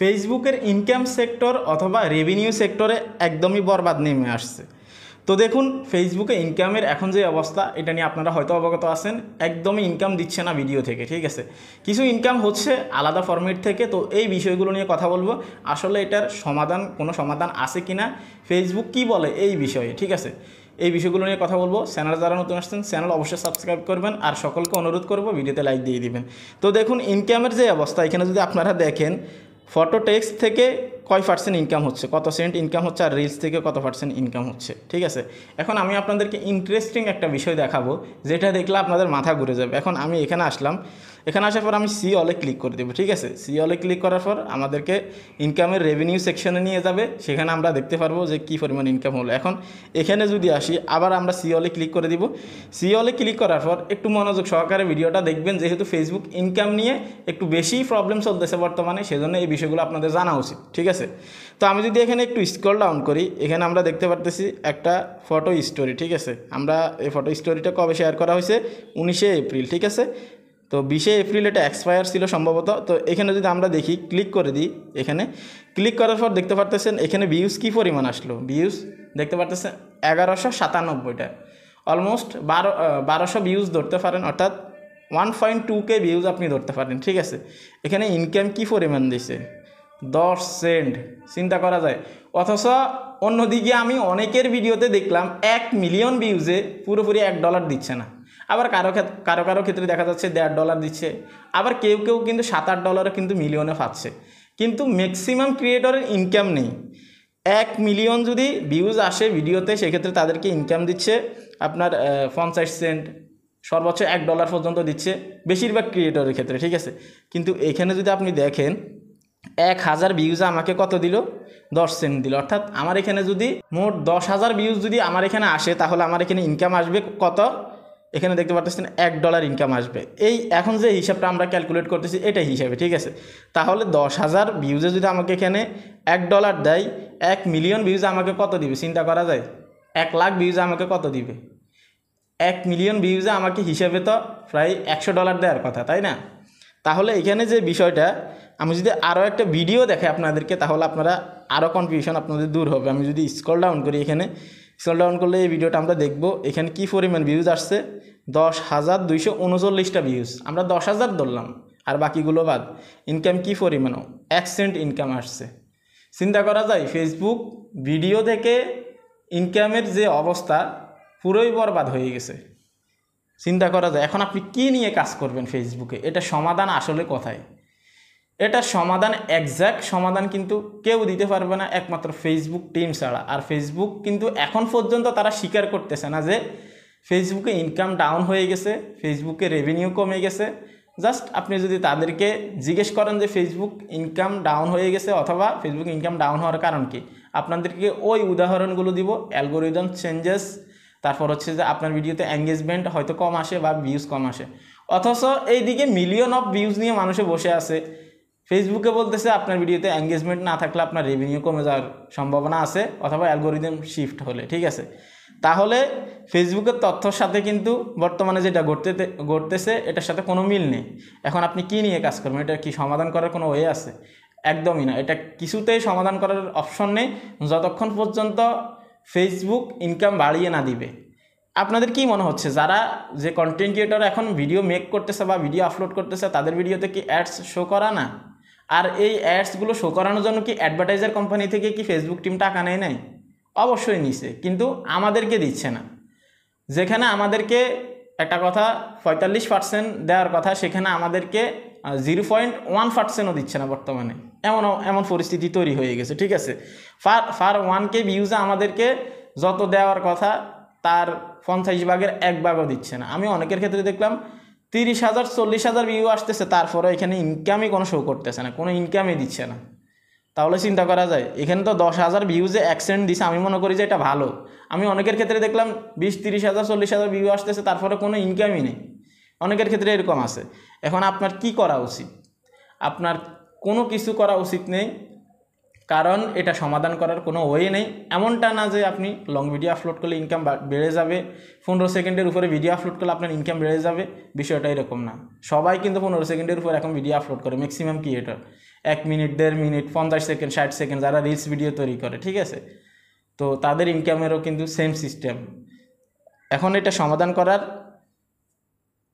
ফেসবুকের income sector অথবা revenue সেক্টরে একদমই বরবাদ নেমে আসছে। তো দেখুন, ফেসবুকে ইনকামের এখন যে অবস্থা, এটা নিয়ে আপনারা হয়তো অবগত আছেন। একদমই ইনকাম দিচ্ছে না ভিডিও থেকে, ঠিক আছে। কিছু ইনকাম হচ্ছে আলাদা ফরম্যাট থেকে। তো এই বিষয়গুলো নিয়ে কথা বলবো, আসলে এটার কোনো সমাধান আছে কিনা, ফেসবুক কি বলে এই বিষয়ে, ঠিক আছে। এই বিষয়গুলো নিয়ে কথা বলবো। চ্যানেল যারা নতুন আসছেন, চ্যানেল অবশ্যই সাবস্ক্রাইব করবেন, আর সকলকে অনুরোধ করব ভিডিওতে লাইক দিয়ে দিবেন। তো দেখুন, ইনকামের যে অবস্থা, এখানে যদি আপনারা দেখেন, ফটো টেক্সট থেকে কয় পার্সেন্ট ইনকাম হচ্ছে, কত সেন্ট ইনকাম হচ্ছে, আর রিলস থেকে কত পার্সেন্ট ইনকাম হচ্ছে, ঠিক আছে। এখন আমি আপনাদেরকে ইন্টারেস্টিং একটা বিষয় দেখাবো, যেটা দেখলে আপনাদের মাথা ঘুরে যাবে। এখন আমি এখানে আসলাম, এখানে আসার পর আমি সি অলে ক্লিক করে দেবো, ঠিক আছে। সি অলে ক্লিক করার পর আমাদেরকে ইনকামের রেভিনিউ সেকশনে নিয়ে যাবে। সেখানে আমরা দেখতে পারবো যে কী পরিমাণ ইনকাম হলো। এখন এখানে যদি আসি, আবার আমরা সি অলে ক্লিক করে দিব। সি অলে ক্লিক করার পর একটু মনোযোগ সহকারে ভিডিওটা দেখবেন, যেহেতু ফেসবুক ইনকাম নিয়ে একটু বেশি প্রবলেম চলতেছে বর্তমানে, সেজন্য এই বিষয়গুলো আপনাদের জানা উচিত, ঠিক আছে। তো আমি যদি এখানে একটু স্ক্রল ডাউন করি, এখানে আমরা দেখতে পারতেছি একটা ফটো স্টোরি, ঠিক আছে। আমরা এই ফটো স্টোরিটা কবে শেয়ার করা হয়েছে, 19শে এপ্রিল, ঠিক আছে। তো 20শে এপ্রিল এটা এক্সপায়ার ছিল সম্ভবত। তো এখানে যদি আমরা দেখি, ক্লিক করে দিই, এখানে ক্লিক করার পর দেখতে পারতেছেন এখানে ভিউজ কী পরিমাণ আসলো। ভিউজ দেখতে পারতেছেন 1197টা, অলমোস্ট 1200 ভিউজ ধরতে পারেন, অর্থাৎ 1.2K ভিউজ আপনি ধরতে পারেন, ঠিক আছে। এখানে ইনকাম কী পরিমাণ দিছে, 10 সেন্ট, চিন্তা করা যায়। অথচ অন্যদিকে আমি অনেকের ভিডিওতে দেখলাম 1 মিলিয়ন ভিউজে পুরোপুরি $1 দিচ্ছে না। আবার কারো ক্ষেত্রে দেখা যাচ্ছে $1.5 দিচ্ছে। আবার কেউ কিন্তু $7-8 কিন্তু মিলিয়নে পাচ্ছে। কিন্তু ম্যাক্সিমাম ক্রিয়েটরের ইনকাম নেই। 1 মিলিয়ন যদি ভিউজ আসে ভিডিওতে, সেক্ষেত্রে তাদেরকে ইনকাম দিচ্ছে আপনার 50 সেন্ট, সর্বোচ্চ $1 পর্যন্ত দিচ্ছে বেশিরভাগ ক্রিয়েটরের ক্ষেত্রে, ঠিক আছে। কিন্তু এখানে যদি আপনি দেখেন, 1000 ভিউজে আমাকে কত দিল, 10 সেন্ট দিল। অর্থাৎ আমার এখানে যদি মোট 10,000 ভিউজ যদি আমার এখানে আসে, তাহলে আমার এখানে ইনকাম আসবে কত, এখানে দেখতে পাচ্ছেন $1 ইনকাম আসবে। এই এখন যে হিসাবটা আমরা ক্যালকুলেট করতেছি, এটাই হিসাবে, ঠিক আছে। তাহলে 10,000 ভিউজে যদি আমাকে এখানে $1 দেয়, 1 মিলিয়ন ভিউজে আমাকে কত দিবে, চিন্তা করা যায়। 1 লাখ ভিউজে আমাকে কত দিবে, 1 মিলিয়ন ভিউজে আমাকে হিসাবে তো প্রায় $100 দেওয়ার কথা, তাই না। তাহলে এখানে যে বিষয়টা, আমি যদি আরও একটা ভিডিও দেখে আপনাদেরকে, তাহলে আপনারা আরও কনফিউশন আপনাদের দূর হবে। আমি যদি স্ক্রল ডাউন করি, এখানে স্ক্রল ডাউন করলে এই ভিডিওটা আমরা দেখব, এখানে কী পরিমাণ ভিউজ আসছে, 10,239টা ভিউজ। আমরা 10,000 ধরলাম, আর বাকিগুলো বাদ। ইনকাম কী পরিমাণ, 1 সেন্ট ইনকাম আসছে। চিন্তা করা যায়, ফেসবুক ভিডিও থেকে ইনকামের যে অবস্থা, পুরোই বরবাদ হয়ে গেছে। চিন্তা করা যায়, এখন আপনি কি নিয়ে কাজ করবেন ফেসবুকে, এটা সমাধান আসলে কোথায়? এটা সমাধান, এক্স্যাক্ট সমাধান কিন্তু কেউ দিতে পারবে না, একমাত্র ফেসবুক টিম ছাড়া। আর ফেসবুক কিন্তু এখন পর্যন্ত তারা স্বীকার করতেছে না যে ফেসবুকে ইনকাম ডাউন হয়ে গেছে, ফেসবুকে রেভিনিউ কমে গেছে। জাস্ট আপনি যদি তাদেরকে জিজ্ঞেস করেন যে ফেসবুক ইনকাম ডাউন হয়ে গেছে অথবা ফেসবুক ইনকাম ডাউন হওয়ার কারণ কি, আপনাদেরকে ওই উদাহরণগুলো দিব। অ্যালগোরিদম চেঞ্জেস, তারপর হচ্ছে যে আপনার ভিডিওতে এঙ্গেজমেন্ট হয়তো কম আসে বা ভিউজ কম আসে। অথচ এইদিকে মিলিয়ন অফ ভিউজ নিয়ে মানুষে বসে আছে, ফেসবুকে বলতেছে আপনার ভিডিওতে এঙ্গেজমেন্ট না থাকলে আপনার রেভিনিউ কমে যাওয়ার সম্ভাবনা আছে, অথবা অ্যালগোরিদম শিফট হলে, ঠিক আছে। তাহলে ফেসবুকের তথ্যর সাথে কিন্তু বর্তমানে যেটা ঘটতেছে, এটার সাথে কোনো মিল নেই। এখন আপনি কি নিয়ে কাজ করবেন, এটা কি সমাধান করার কোনো ওয়ে আছে? একদমই না, এটা কিছুতেই সমাধান করার অপশন নেই, যতক্ষণ পর্যন্ত ফেসবুক ইনকাম বাড়িয়ে না দিবে। আপনাদের কি মনে হচ্ছে, যারা যে কন্টেন্ট ক্রিয়েটর এখন ভিডিও মেক করতেছে বা ভিডিও আপলোড করতেছে, তাদের ভিডিওতে কি অ্যাডস শো করা না? আর এই অ্যাডসগুলো শো করানোর জন্য কি অ্যাডভার্টাইজার কোম্পানি থেকে কি ফেসবুক টিম টাকা নেয় নাই? অবশ্যই নিছে, কিন্তু আমাদেরকে দিচ্ছে না। যেখানে আমাদেরকে একটা কথা 45% দেওয়ার কথা, সেখানে আমাদেরকে 0.1%ও দিচ্ছে না বর্তমানে। এমন পরিস্থিতি তৈরি হয়ে গেছে, ঠিক আছে। ফার 1K ভিউজে আমাদেরকে যত দেওয়ার কথা, তার 50 ভাগের 1 ভাগও দিচ্ছে না। আমি অনেকের ক্ষেত্রে দেখলাম 30,000 40,000 ভিউ আসতেছে, তারপরে এখানে ইনকামই কোনো শো করতেছে না, কোনো ইনকামই দিচ্ছে না। তাহলে চিন্তা করা যায়, এখানে তো 10,000 ভিউজে 1 সেন্ট দিছে, আমি মনে করি যে এটা ভালো। আমি অনেকের ক্ষেত্রে দেখলাম 20-30,000 40,000 ভিউ আসতেছে, তারপরে কোনো ইনকামই নেই। অনেকের ক্ষেত্রে এরকম আছে। এখন আপনার কি করা উচিত? আপনার কোনো কিছু করা উচিত নেই, কারণ এটা সমাধান করার কোনো ওয়ে নেই। এমনটা না যে আপনি লং ভিডিও আপলোড করলে ইনকাম বেড়ে যাবে, 15 সেকেন্ডের উপরে ভিডিও আপলোড করলে আপনার ইনকাম বেড়ে যাবে, বিষয়টা এরকম না। সবাই কিন্তু 15 সেকেন্ডের উপর এখন ভিডিও আপলোড করে, maximum creator. 1 minute 1.5 minute 50 second 60 second যারা রিলস ভিডিও তৈরি করে, ঠিক আছে, তো তাদের ইনকামেরও কিন্তু সেম সিস্টেম। এখন এটা সমাধান করার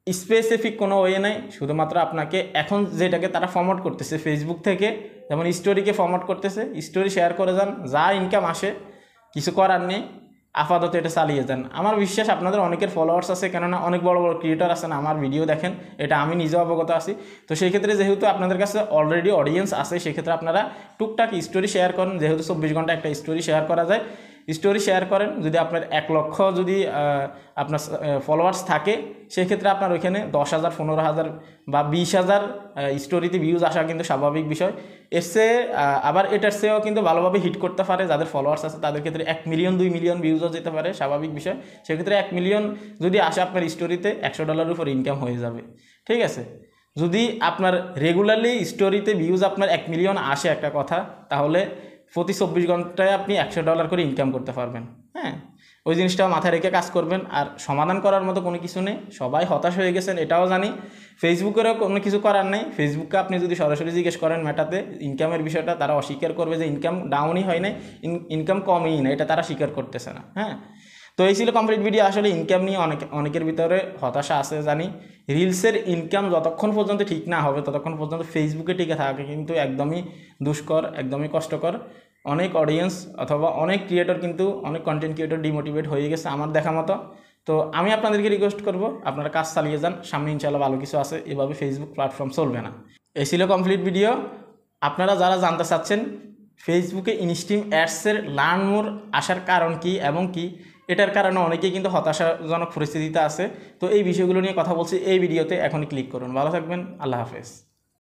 স্পেসিফিক কোনো ওয়ে নাই, শুধুমাত্র আপনাকে এখন যেটাকে তারা ফরম্যাট করতেছে ফেসবুক থেকে, যেমন স্টোরিকে ফরম্যাট করতেছে, স্টোরি শেয়ার করে যান, যা ইনকাম আসে কিছু করার নেই, আপাতত এটা চালিয়ে যান। আমার বিশ্বাস আপনাদের অনেকের ফলোয়ার্স আছে, কেননা অনেক বড় বড় ক্রিয়েটর আছেন, আমার ভিডিও দেখেন, এটা আমি নিজেও অবগত আছি। তো সেই ক্ষেত্রে যেহেতু আপনাদের কাছে অলরেডি অডিয়েন্স আছে, সেক্ষেত্রে আপনারা টুকটাক স্টোরি শেয়ার করেন, যেহেতু 24 ঘন্টা একটা স্টোরি শেয়ার করা যায়, স্টোরি শেয়ার করেন। যদি আপনার 1 লক্ষ যদি আপনার ফলোয়ার্স থাকে, সেক্ষেত্রে আপনার ওইখানে 10,000 15,000 বা 20,000 স্টোরিতে ভিউজ আসা কিন্তু স্বাভাবিক বিষয়। এর চেয়ে আবার এটার চেয়েও কিন্তু ভালোভাবে হিট করতে পারে, যাদের ফলোয়ার্স আছে তাদের ক্ষেত্রে 1 মিলিয়ন 2 মিলিয়ন ভিউজও যেতে পারে, স্বাভাবিক বিষয়। সেক্ষেত্রে 1 মিলিয়ন যদি আসে আপনার স্টোরিতে, $100 উপর ইনকাম হয়ে যাবে, ঠিক আছে। যদি আপনার রেগুলারলি স্টোরিতে ভিউজ আপনার 1 মিলিয়ন আসে একটা কথা, তাহলে প্রতি 24 ঘন্টায় আপনি $100 করে ইনকাম করতে পারবেন। হ্যাঁ, ওই জিনিসটা মাথায় রেখে কাজ করবেন। আর সমাধান করার মতো কোনো কিছু নেই, সবাই হতাশ হয়ে গেছেন এটাও জানি, ফেসবুকেরও কোনো কিছু করার নেই। ফেসবুককে আপনি যদি সরাসরি জিজ্ঞেস করেন মেটাতে ইনকামের বিষয়টা, তারা অস্বীকার করবে যে ইনকাম ডাউনই হয় নাই, ইনকাম কমই না, এটা তারা স্বীকার করতেছে না। হ্যাঁ, তো এই ছিল কমপ্লিট ভিডিও। আসলে ইনকাম নিয়ে অনেকের ভিতরে হতাশা আছে জানি। রিলসের ইনকাম যতক্ষণ পর্যন্ত ঠিক না হবে, ততক্ষণ পর্যন্ত ফেসবুকে টিকে থাকা কিন্তু একদমই দুষ্কর, একদমই কষ্টকর। অনেক অডিয়েন্স অথবা অনেক ক্রিয়েটর কিন্তু, অনেক কন্টেন্ট ক্রিয়েটর ডিমোটিভেট হয়ে গেছে আমার দেখা মতো। তো আমি আপনাদেরকে রিকোয়েস্ট করব, আপনারা কাজ চালিয়ে যান, সামনে ইনশাআল্লাহ ভালো কিছু আছে। এভাবে ফেসবুক প্ল্যাটফর্ম চলবে না। এই ছিল কমপ্লিট ভিডিও। আপনারা যারা জানতে চাচ্ছেন ফেসবুকে ইনস্ট্রিম অ্যাডসের লার্ন মোর আসার কারণ কি এবং কি, এটার কারণে অনেকেই কিন্তু হতাশাজনক পরিস্থিতিতে আছে। তো এই বিষয়গুলো নিয়ে কথা বলছি এই ভিডিওতে, এখনই ক্লিক করুন। ভালো থাকবেন, আল্লাহ হাফেজ।